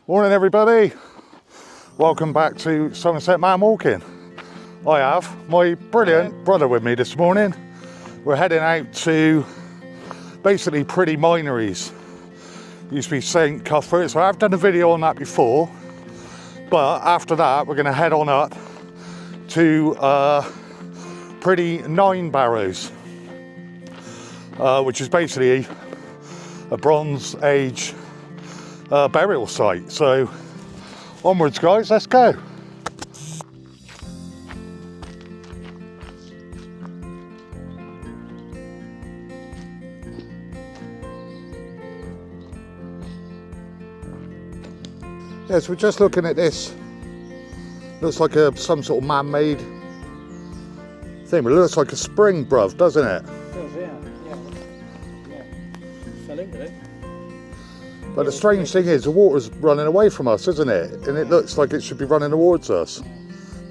Morning everybody, welcome back to Somerset Man Walking. I have my brilliant brother with me this morning. We're heading out to basically Priddy Minories. Used to be St. Cuthburts, so I've done a video on that before, but after that we're going to head on up to Priddy Nine Barrows, which is basically a Bronze Age burial site. So onwards guys, let's go. Yes, we're just looking at this. Looks like some sort of man-made thing, but it looks like a spring, bruv, doesn't it? It does, yeah. Fell into it. But the strange thing is, the water's running away from us, isn't it? And it looks like it should be running towards us.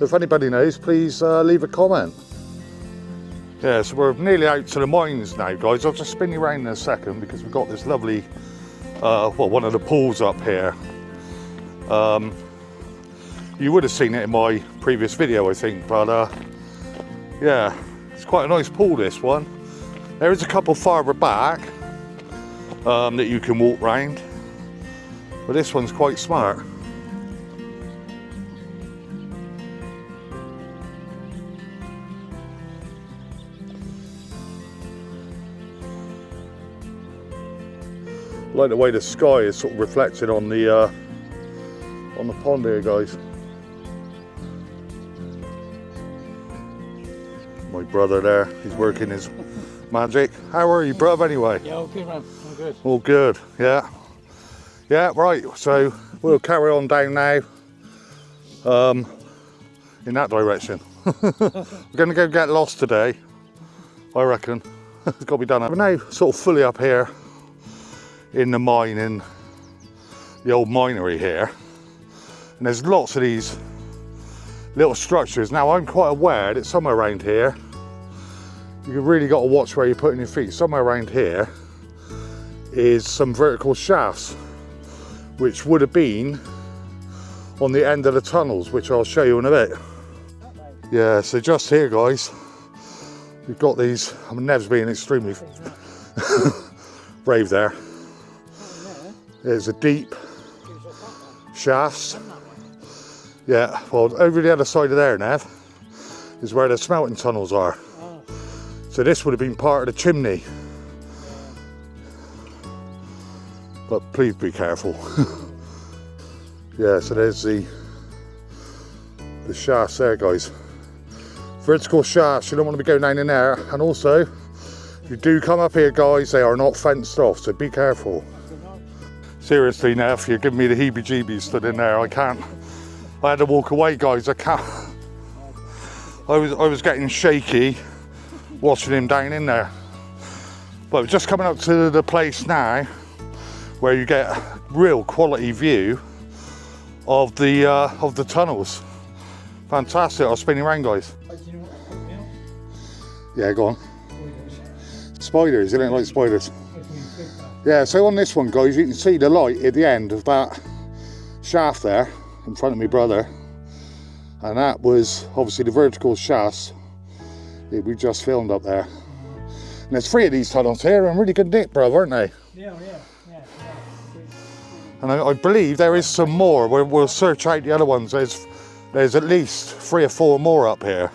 If anybody knows, please leave a comment. Yeah, so we're nearly out to the mines now, guys. I'll just spin you around in a second because we've got this lovely, well, one of the pools up here. You would have seen it in my previous video, I think, but yeah, it's quite a nice pool, this one. There is a couple farther back that you can walk round, but this one's quite smart. I like the way the sky is sort of reflected on the pond here, guys. My brother there, he's working his magic. How are you, bruv, anyway? Yeah, all good, man. All good. All good, yeah. Yeah, right, so we'll carry on down now in that direction. We're going to go get lost today, I reckon. It's got to be done. We're now sort of fully up here in the mine, in the old minery here. And there's lots of these little structures. Now I'm quite aware that somewhere around here, you've really got to watch where you're putting your feet. Somewhere around here is some vertical shafts, which would have been on the end of the tunnels, which I'll show you in a bit. Yeah, so just here, guys, we've got these. I mean, Nev's being extremely brave there. There's a deep shafts. Yeah, well, over the other side of there, Nev, is where the smelting tunnels are. Oh. So this would have been part of the chimney. But please be careful. Yeah, so there's the shafts there, guys. Vertical shafts, you don't want to be going down in there. And also, if you do come up here, guys, they are not fenced off, so be careful. Seriously, Nev, you're giving me the heebie-jeebies stood in there. I can't. I had to walk away, guys. I can't. I was getting shaky watching him down in there. But we're just coming up to the place now where you get a real quality view of the tunnels. Fantastic. I'll spin you around, guys. Yeah, go on. Spiders. You don't like spiders? Yeah. So on this one, guys, you can see the light at the end of that shaft there in front of me brother, and that was obviously the vertical shafts that we just filmed up there. And there's 3 of these tunnels here, and really good nick, bro, aren't they? Yeah. And I believe there is some more. We'll search out the other ones. There's at least 3 or 4 more up here.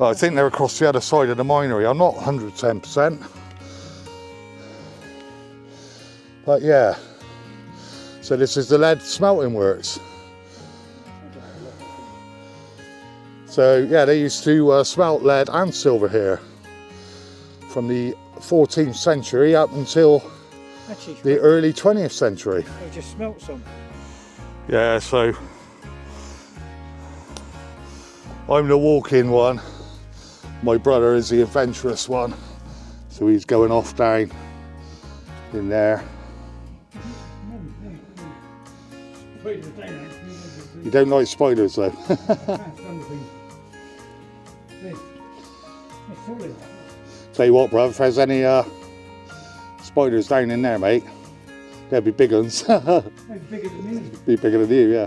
I think they're across the other side of the minery. I'm not 110%. But yeah. So this is the lead smelting works. So yeah, they used to smelt lead and silver here from the 14th century up until the early 20th century. They just smelt some. Yeah, so I'm the walking one. My brother is the adventurous one. So he's going off down in there. You don't like spiders though. Tell you what, bruv, if there's any spiders down in there, mate, they'll be big ones. It's bigger than me. Be bigger than you, yeah.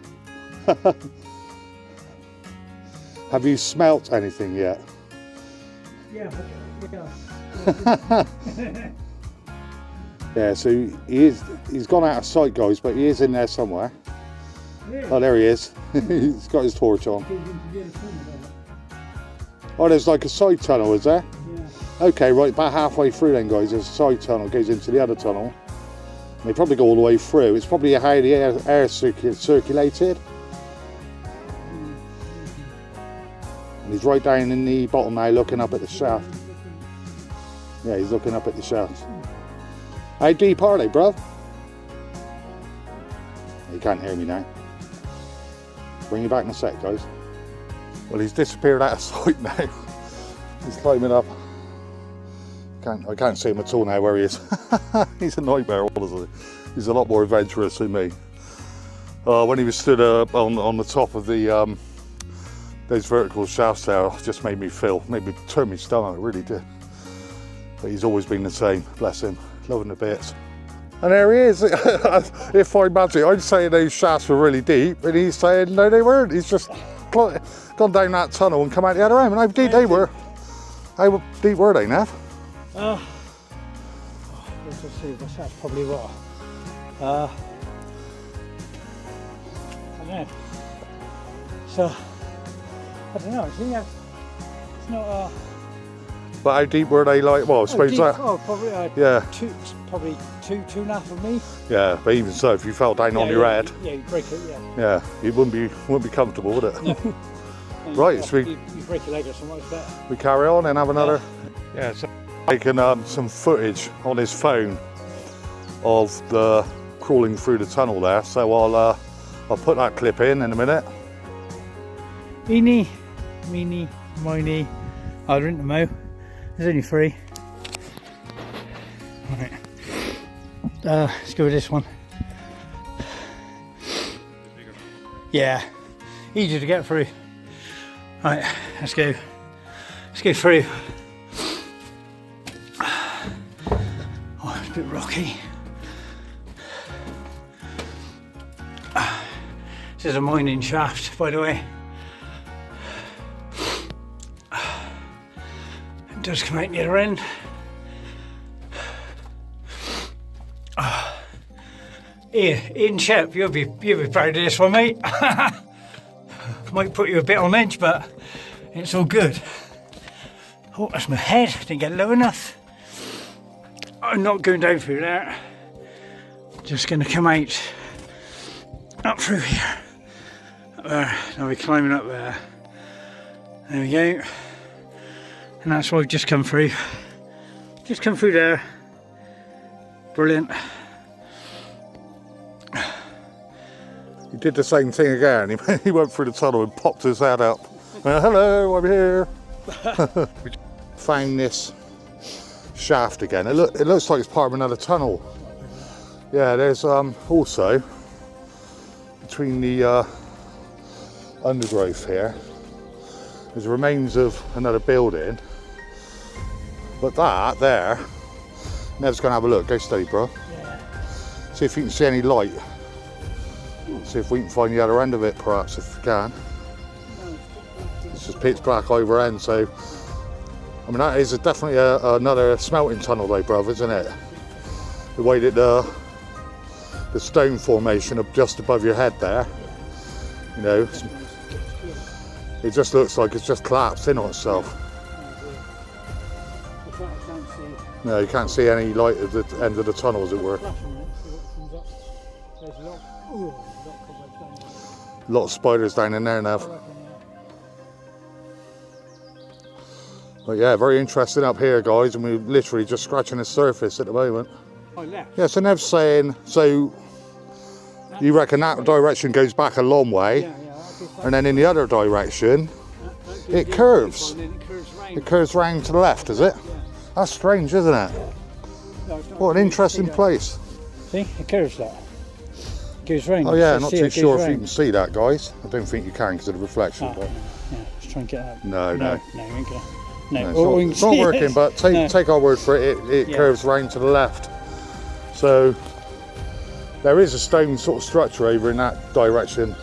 Have you smelt anything yet? Yeah. Yeah, so he's gone out of sight, guys, but he is in there somewhere. Yeah. Oh, there he is. He's got his torch on. Oh, there's like a side tunnel, is there? Yeah. Okay, right, about halfway through then, guys, there's a side tunnel, goes into the other tunnel. And they probably go all the way through. It's probably how the air circulated. And he's right down in the bottom now, looking up at the shaft. Yeah, he's looking up at the shaft. How deep are they, bruv? You can't hear me now. Bring you back in a sec, guys. Well, he's disappeared out of sight now. He's climbing up. I can't see him at all now where he is. He's a nightmare, honestly. He's a lot more adventurous than me. When he was stood up on the top of the those vertical shafts there, just made me turn my stomach, it really did. But he's always been the same, bless him, loving the bits. And there he is. If I imagine, I'd say those shafts were really deep, and he's saying no, they weren't. He's just gone down that tunnel and come out the other end. And how deep they were? How deep were they, Nev? Let's just see. That's probably what. I don't know. So I don't know. It's not. But how deep were they? Like, well, I suppose deep, that. Oh, probably. Yeah. Probably two and a half of me. Yeah, but even so, if you fell down on your head. Yeah, you break it. Yeah. Yeah, it wouldn't be comfortable, would it? No. Right, so you break your leg or something like that. we carry on and have another. Yeah, so taking some footage on his phone of the crawling through the tunnel there. So I'll put that clip in a minute. Eeny, meeny, miny. I don't know. There's only 3. Right. Let's go with this one. Yeah, easier to get through. Right, let's go. Let's go through. Oh, it's a bit rocky. This is a mining shaft, by the way. It does come out the other end. Ian Shep, you'll be proud of this one, mate. Might put you a bit on edge, but it's all good. Oh, that's my head. Didn't get low enough. I'm not going down through there. Just going to come out up through here. Up there. Now we're climbing up there. There we go. And that's why I've just come through. Just come through there. Brilliant. He did the same thing again. He went through the tunnel and popped his head up. Hello, I'm here. We found this shaft again. It looks like it's part of another tunnel. Yeah, there's also between the undergrowth here, there's remains of another building. But that there, Nev's gonna have a look. Go steady, bro. Yeah. See if you can see any light. See if we can find the other end of it, perhaps, if we can. It's just pitch black over end, so I mean that is definitely another smelting tunnel, though, brother, isn't it? The way that the stone formation up just above your head there, you know, it just looks like it's just collapsed in on itself. No, you can't see any light at the end of the tunnel, as it were. A lot of spiders down in there now. But yeah, very interesting up here, guys, and we're literally just scratching the surface at the moment. Yeah, so Nev's saying, so you reckon that direction goes back a long way, and then in the other direction, it curves. It curves round to the left, is it? That's strange, isn't it? What an interesting place. See, it curves that. Goes round. Oh yeah, not too sure if you can see that, guys. I don't think you can because of the reflection. Oh, but yeah, let's try and get that. No. No, we ain't gonna. No, No, it's not working, but take our word for it. It curves round to the left. So There is a stone sort of structure over in that direction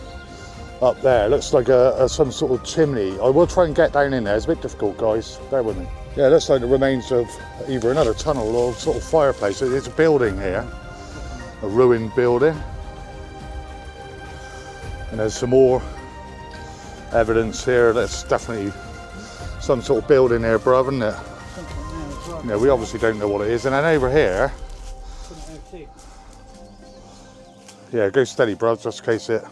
up there. Looks like some sort of chimney. I will try and get down in there. It's a bit difficult, guys. Bear with me. Yeah, it looks like the remains of either another tunnel or sort of fireplace. There's a building here, a ruined building. And there's some more evidence here. That's definitely some sort of building here, bruv, isn't it? You know, we obviously don't know what it is. And then over here, yeah, go steady, bruv, just in case it.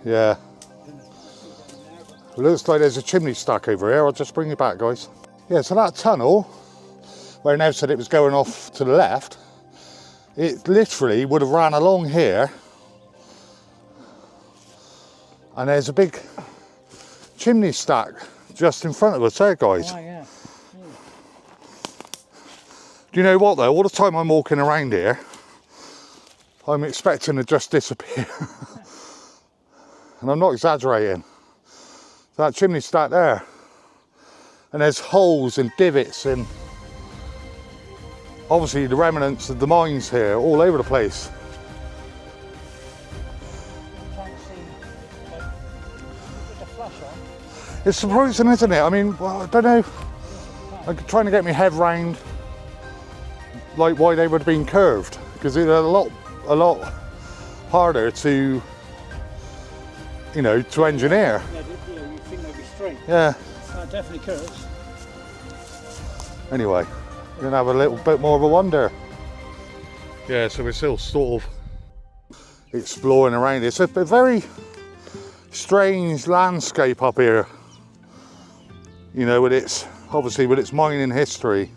Yeah. It looks like there's a chimney stack over here. I'll just bring you back, guys. Yeah, so that tunnel, where now said it was going off to the left, it literally would have ran along here. And there's a big chimney stack just in front of us there, guys. Oh, yeah. Do you know what though? All the time I'm walking around here, I'm expecting to just disappear. And I'm not exaggerating. That chimney stack there. And there's holes and divots and obviously the remnants of the mines here all over the place. It's surprising, isn't it? I mean, well, I don't know. I'm trying to get my head round like why they would have been curved, because it's a lot harder to, you know, to engineer. Yeah, you think they'd be straight. Yeah. Definitely curves. Anyway, we're gonna have a little bit more of a wander. Yeah, so we're still sort of exploring around. It's a very strange landscape up here. You know, with its obviously with its mining history.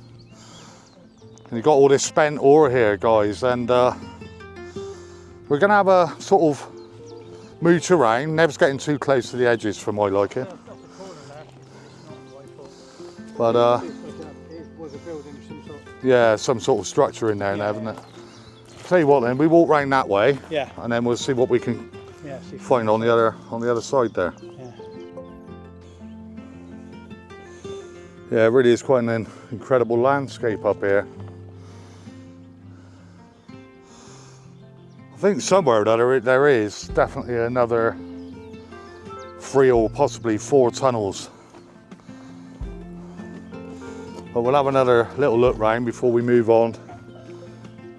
And you've got all this spent ore here, guys, and we're gonna have a sort of mooch around. Nev's getting too close to the edges for my liking. But yeah, some sort of structure in there now, isn't it? Tell you what, then we walk round that way, yeah, and then we'll see what we can find on the other side there. Yeah, it really is quite an incredible landscape up here. I think somewhere or other there is definitely another 3 or possibly 4 tunnels. But we'll have another little look round before we move on.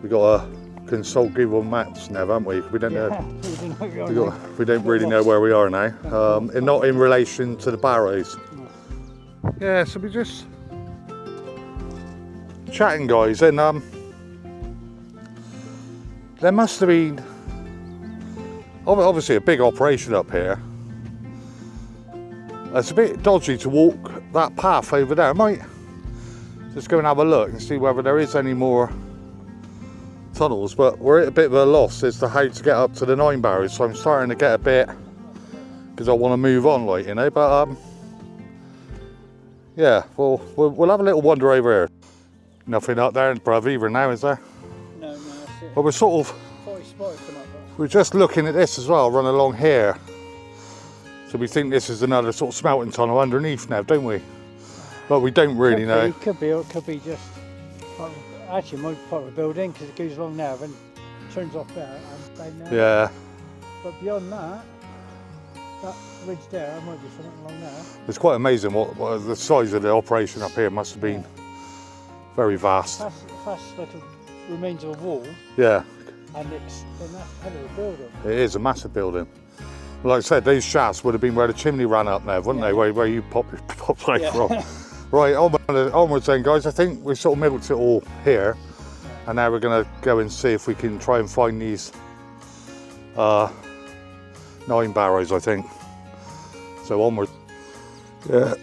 We've got to consult Google Maps now, haven't we? We don't know. We don't really know where we are now. And not in relation to the Barrows. Yeah, so we're just chatting, guys, and there must have been obviously a big operation up here. It's a bit dodgy to walk that path over there. I might just go and have a look and see whether there is any more tunnels, but we're at a bit of a loss as to how to get up to the Nine Barrows, so I'm starting to get a bit, because I want to move on, like, you know, but yeah, we'll have a little wander over here. Nothing up there, bruv, either now, is there? No, that's it. But we're sort of, we're just looking at this as well, run along here. So we think this is another sort of smelting tunnel underneath now, don't we? But we don't really know. Could be, or it could be just, actually, might part of the building, because it goes along there and turns off there and down there. Yeah. But beyond that ridge there, might be something along there. It's quite amazing what the size of the operation up here must have been. Very vast. That's like a remains of a wall. Yeah. And that's a hell of a building. It is a massive building. Like I said, these shafts would have been where the chimney ran up there, wouldn't they? Where you popped right from. Right, onwards then, guys. I think we sort of milked it all here. And now we're going to go and see if we can try and find these 9 barrows, I think. So onward. Yeah,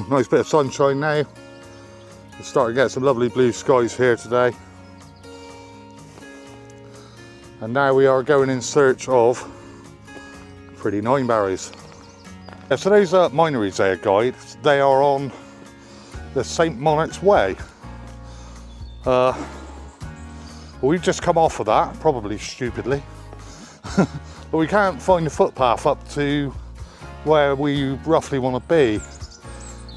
nice bit of sunshine now. We're starting to get some lovely blue skies here today. And now we are going in search of Priddy 9 Barrows. Yeah, so those mineries there, guys, they are on the St Monarch's Way. We've just come off of that, probably stupidly. But we can't find the footpath up to where we roughly want to be.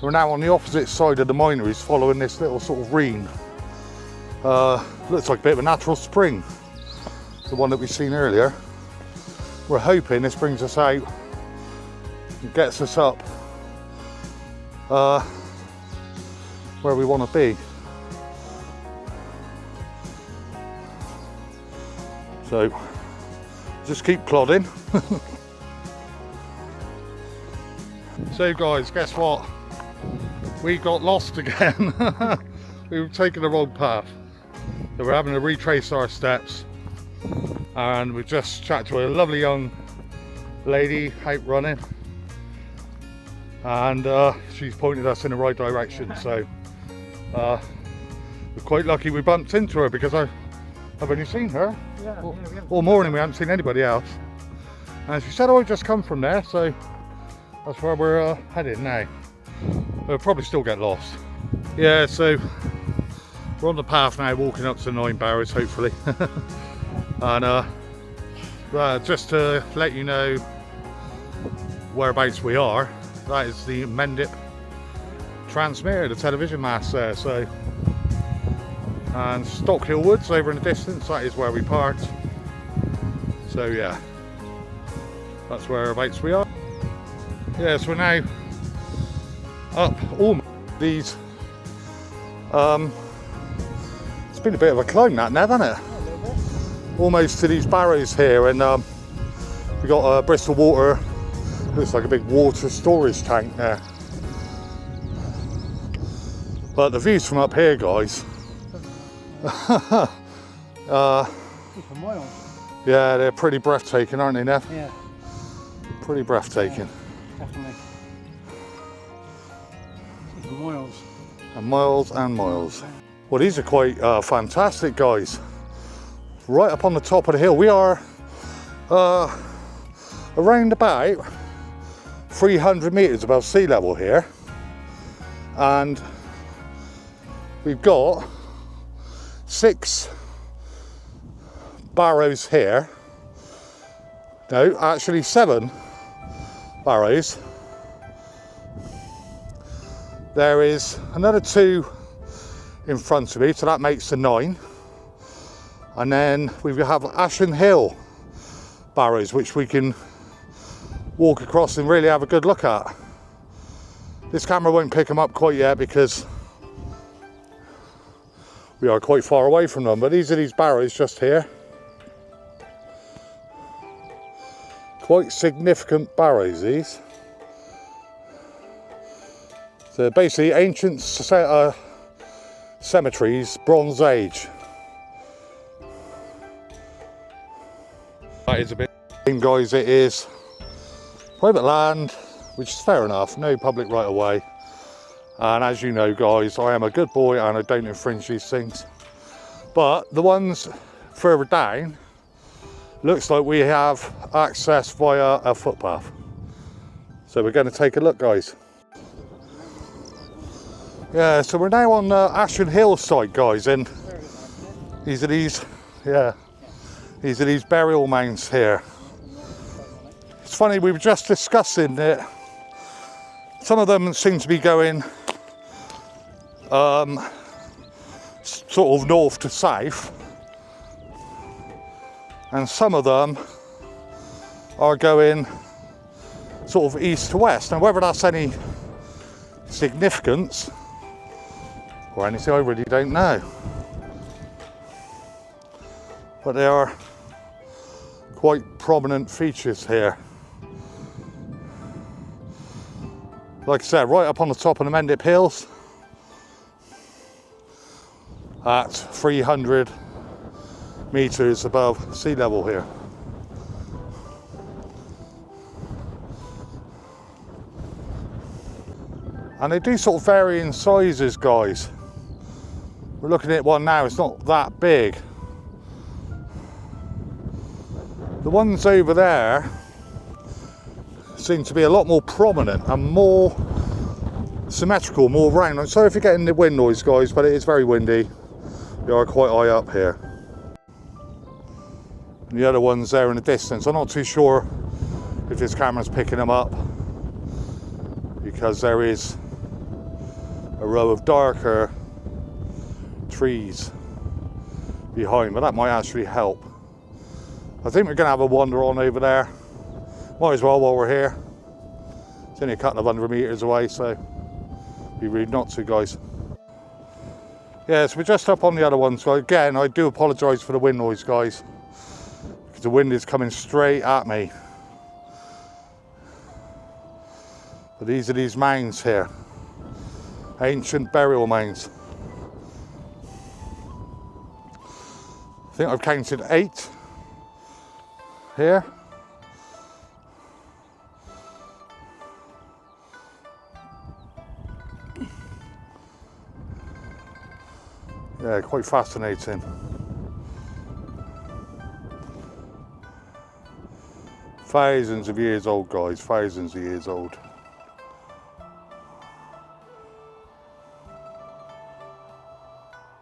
We're now on the opposite side of the mineries, following this little sort of ream. Looks like a bit of a natural spring, the one that we've seen earlier. We're hoping this brings us out and gets us up where we want to be. So just keep plodding. So guys, guess what? We got lost again. We were taking the wrong path. So we're having to retrace our steps. And we just chatted to a lovely young lady out running. And she's pointed us in the right direction. So we're quite lucky we bumped into her, because I've only seen her. All morning we haven't seen anybody else. And she said, oh, I've just come from there. So that's where we're headed now. We'll probably still get lost. Yeah, so we're on the path now, walking up to Nine Barrows, hopefully. And just to let you know whereabouts we are, that is the Mendip transmitter, the television mast there. So, and Stockhill Woods over in the distance, that is where we parked. So yeah, that's whereabouts we are. Yeah, so we're now up almost these. It's been a bit of a climb that now, hasn't it? Almost to these barrows here, and we got Bristol Water. Looks like a big water storage tank there. But the views from up here, guys. Yeah, they're pretty breathtaking, aren't they, Nev? Yeah. Pretty breathtaking. Yeah, definitely. Miles. And miles and miles. Well, these are quite fantastic, guys. Right up on the top of the hill. We are around about 300 metres above sea level here. And we've got 6 barrows here. No, actually 7 barrows. There is another 2 in front of me, so that makes the 9. And then we have Ashen Hill barrows, which we can walk across and really have a good look at. This camera won't pick them up quite yet because we are quite far away from them, but these are these barrows just here. Quite significant barrows, these. So basically ancient cemeteries, Bronze Age. That is a bit, guys, it is private land, which is fair enough, no public right of way. And as you know, guys, I am a good boy and I don't infringe these things. But the ones further down, looks like we have access via a footpath. So we're going to take a look, guys. Yeah, so we're now on Ashen Hill site, guys, and these are these, yeah, these are these burial mounds here. It's funny, we were just discussing that some of them seem to be going sort of north to south, and some of them are going sort of east to west. Now, whether that's any significance or anything, I really don't know. But they are quite prominent features here. Like I said, right up on the top of the Mendip Hills at 300 metres above sea level here. And they do sort of vary in sizes, guys. We're looking at one now, it's not that big. The ones over there seem to be a lot more prominent and more symmetrical, more round. I'm sorry if you're getting the wind noise, guys, but it is very windy. We are quite high up here. And the other ones there in the distance, I'm not too sure if this camera's picking them up, because there is a row of darker trees behind, but that might actually help. I think we're going to have a wander on over there. Might as well while we're here. It's only a couple of 100 metres away, so be rude not to, guys. Yeah, so we're just up on the other one. So again, I do apologise for the wind noise, guys, because the wind is coming straight at me. But these are these mounds here, ancient burial mounds. I think I've counted 8 here. Yeah, quite fascinating. Thousands of years old, guys, thousands of years old.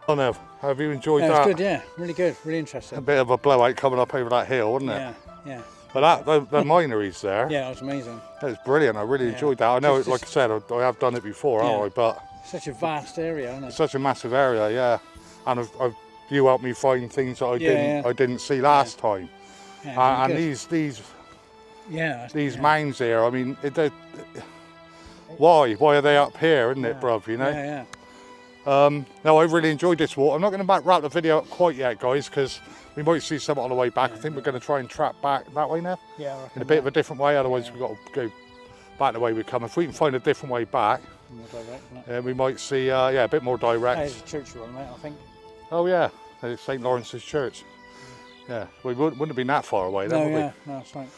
Oh no, have you enjoyed that? It was good, yeah, really good, really interesting. A bit of a blowout coming up over that hill, wasn't it? Yeah, yeah. But the mineries there. Yeah, it was amazing. It was brilliant, I really enjoyed that. I know, like I said, I have done it before, haven't I? But such a vast area, isn't it? Such a massive area, yeah. And you helped me find things that I didn't see last time. Yeah, and these mounds here, I mean, why are they up here, isn't it, bruv, you know? Yeah, yeah. No, I really enjoyed this walk. I'm not going to wrap the video up quite yet, guys, because we might see something on the way back. I think we're going to try and trap back that way now. Yeah, in a bit of a different way, otherwise we've got to go back the way we come. If we can find a different way back, more direct, we might see a bit more direct. There's a church one, mate, I think. Oh yeah, it's St. Lawrence's Church. Yeah, we wouldn't have been that far away then, would we? No, that's right.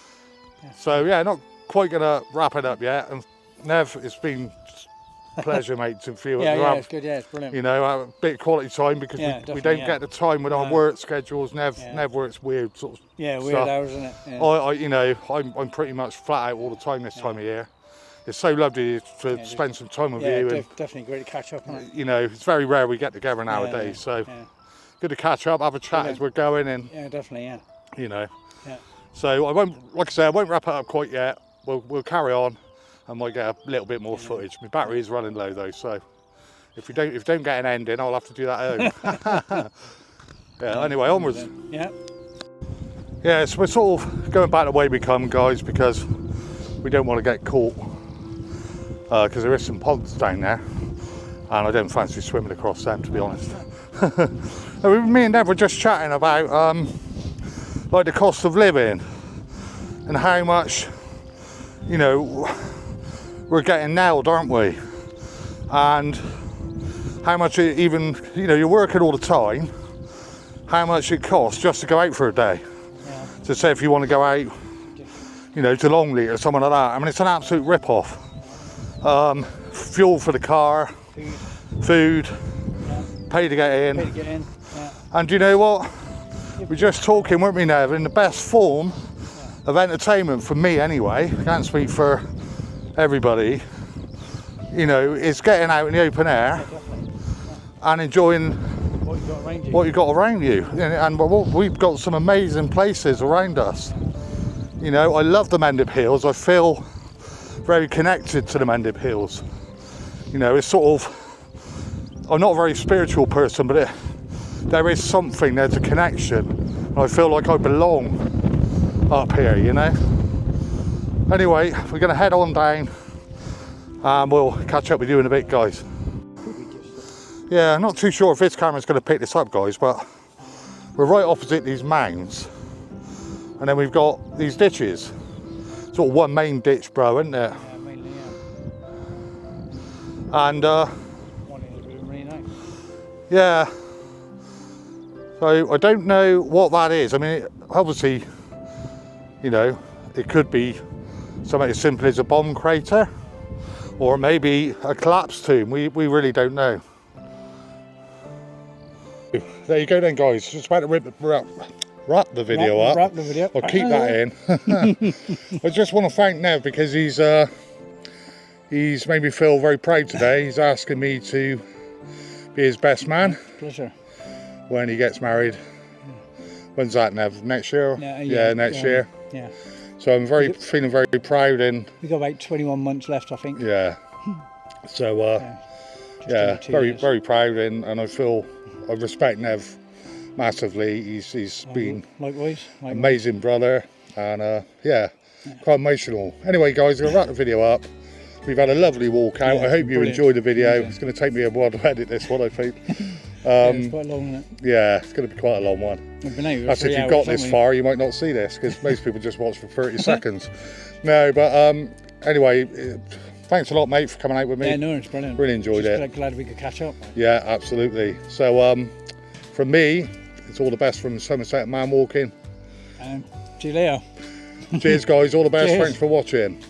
Yeah. So yeah, not quite going to wrap it up yet. And Nev, it's been a pleasure, mate, to feel it's good, it's brilliant. You know, a bit of quality time, because we don't get the time with our work schedules. Nev works weird sort of weird stuff. hours, isn't it? Yeah. You know, I'm pretty much flat out all the time this time of year. It's so lovely to spend some time with you. And, definitely great to catch up on it. You know, it's very rare we get together nowadays, so good to catch up, have a chat as we're going, and definitely, you know. Yeah. So I won't, like I say, I won't wrap it up quite yet. We'll carry on. I might get a little bit more footage. My battery is running low though, so if we don't get an ending, I'll have to do that at home. Yeah. Anyway, onwards. Yeah. Yeah. So we're sort of going back the way we come, guys, because we don't want to get caught. Because there is some ponds down there, and I don't fancy swimming across them, to be honest. Me and Deb were just chatting about like the cost of living and how much, you know, we're getting nailed, aren't we? And how much even, you know, you're working all the time, how much it costs just to go out for a day. Yeah. So say if you want to go out, you know, to Longley or something like that, I mean, it's an absolute rip-off. Fuel for the car, food, pay to get in. And do you know what? We're just talking, weren't we, Nev, in the best form of entertainment, for me anyway, I can't speak for everybody, you know, is getting out in the open air and enjoying what you've got around you. And we've got some amazing places around us. You know, I love the Mendip Hills. I feel very connected to the Mendip Hills. You know, it's sort of, I'm not a very spiritual person, but there is something, there's a connection. I feel like I belong up here, you know. Anyway, we're going to head on down and we'll catch up with you in a bit, guys. Yeah, I'm not too sure if this camera's going to pick this up, guys, but we're right opposite these mounds, and then we've got these ditches. Sort of one main ditch, bro, isn't it? Yeah, mainly, and one is really nice. Yeah, so I don't know what that is. I mean, obviously, you know, it could be something as simple as a bomb crater, or maybe a collapsed tomb. We really don't know. There you go then, guys. Just about to wrap the video up. Wrap the video up. I'll keep that in. I just want to thank Nev, because he's made me feel very proud today. He's asking me to be his best man. Pleasure. When he gets married. When's that, Nev? Next year? Yeah, next year. Yeah. So I'm feeling very proud, and we've got about 21 months left, I think. Yeah. So very proud, and I respect Nev massively. He's been likewise. amazing brother, and yeah, quite emotional. Anyway, guys, I'm gonna wrap the video up. We've had a lovely walk out. Yeah, I hope you brilliant. enjoyed the video. Amazing. It's going to take me a while to edit this one, I think. It's quite long, isn't it? Yeah, it's going to be quite a long one. We've been out for That's 3 if you've hours, got this haven't we? far, you might not see this, because most people just watch for 30 seconds. No, but anyway, thanks a lot, mate, for coming out with me. Yeah, no, it's brilliant. Really enjoyed it. Glad we could catch up. Yeah, absolutely. So from me, it's all the best from Somerset Man Walking. See you later. Cheers, guys. All the best. Cheers. Thanks for watching.